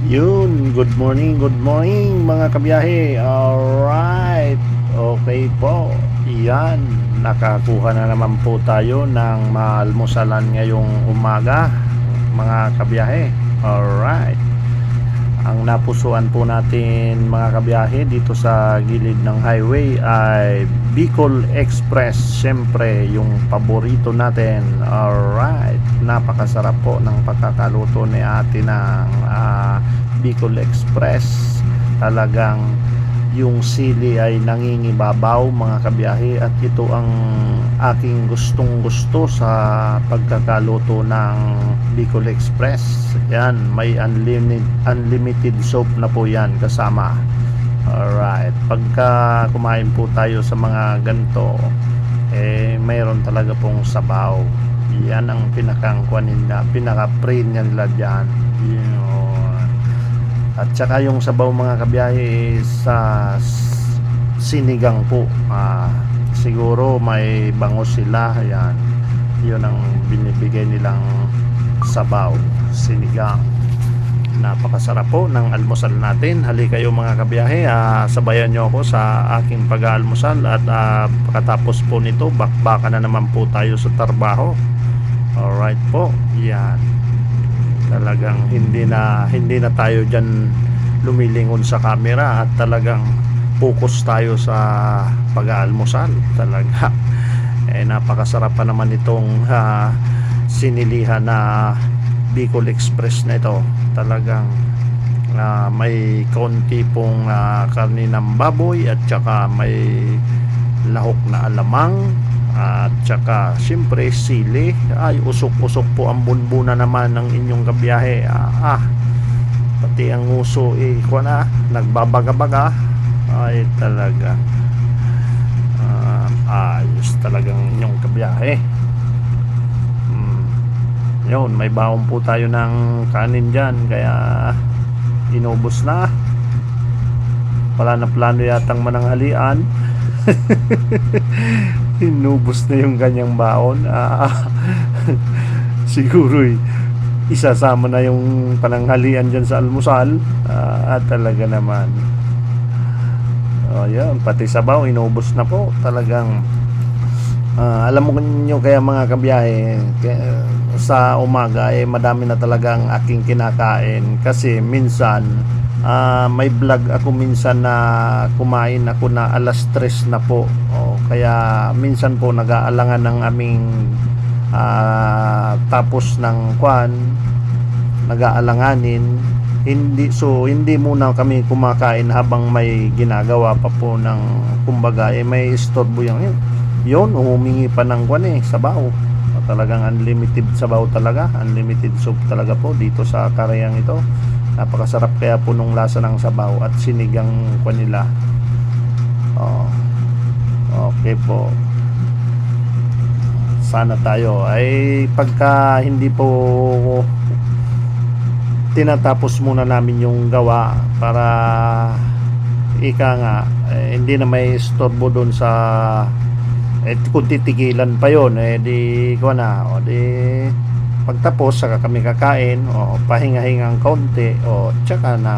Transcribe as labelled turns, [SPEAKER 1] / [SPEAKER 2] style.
[SPEAKER 1] Good morning mga kabiyahe. Alright, okay po. Yan, nakakuha na naman po tayo ng maalmusalan ngayong umaga mga kabiyahe. Alright, ang napusuan po natin mga kabiyahe dito sa gilid ng highway ay Bicol Express. Siyempre yung paborito natin. Alright, napakasarap po ng pagkakaluto ni ate ng Bicol Express. Talagang yung sili ay nangingibabaw mga kabiyahe, at ito ang aking gustong gusto sa pagkakaluto ng Bicol Express. Yan, may unlimited soap na po yan kasama. Alright, pagka kumain po tayo sa mga ganito, mayroon talaga pong sabaw. Yan ang pinaka-pre nila dyan. Yun. At saka yung sabaw mga kabiyahe sa sinigang po. Siguro may bangus sila. Yan. Yun ang binibigay nilang sabaw, sinigang. Napakasarap po ng almusal natin. Hali kayo mga kabiyahe, sabayan nyo ako sa aking pag-aalmusal. At pagkatapos po nito, bakbaka na naman po tayo sa trabaho. Alright po. Yan, talagang hindi na tayo dyan lumilingon sa camera, at talagang focus tayo sa pag-aalmusal talaga. Napakasarap pa naman itong sinilihan na Bicol Express na ito. Talagang may konti pong karne ng baboy, at saka may lahok na alamang, at saka siyempre sili. Ay, usok-usok po ang bunbuna naman ng inyong kabiyahe. Pati ang uso nagbabaga-baga. Ay talaga, ayos talagang inyong kabiyahe. Yun, may baon po tayo ng kanin dyan, kaya inubos na. Wala na plano yatang mananghalian. Inubos na yung kanyang baon. Siguro isasama na yung pananghalian dyan sa almusal. At talaga naman, yun, pati sabaw inubos na po. Talagang alam mo nyo, kaya mga kabiyahe, sa umaga madami na talaga ang aking kinakain. Kasi minsan may vlog ako minsan na kumain ako na alas 3 na po. Kaya minsan po nag-aalangan ng aming tapos ng nag-aalanganin. Hindi muna kami kumakain habang may ginagawa pa po ng kumbaga, may istorbo yun, humingi pa ng sabaw. Talagang unlimited sabaw talaga, unlimited soup talaga po dito sa karayang ito. Napakasarap kaya po nung lasa ng sabaw at sinigang nila. Okay po. Sana tayo ay pagka hindi po tinatapos muna namin yung gawa, para hindi na may istorbo doon sa kung titigilan pa yun, di pagtapos saka kami kakain, pahinga-hingang konti, tsaka na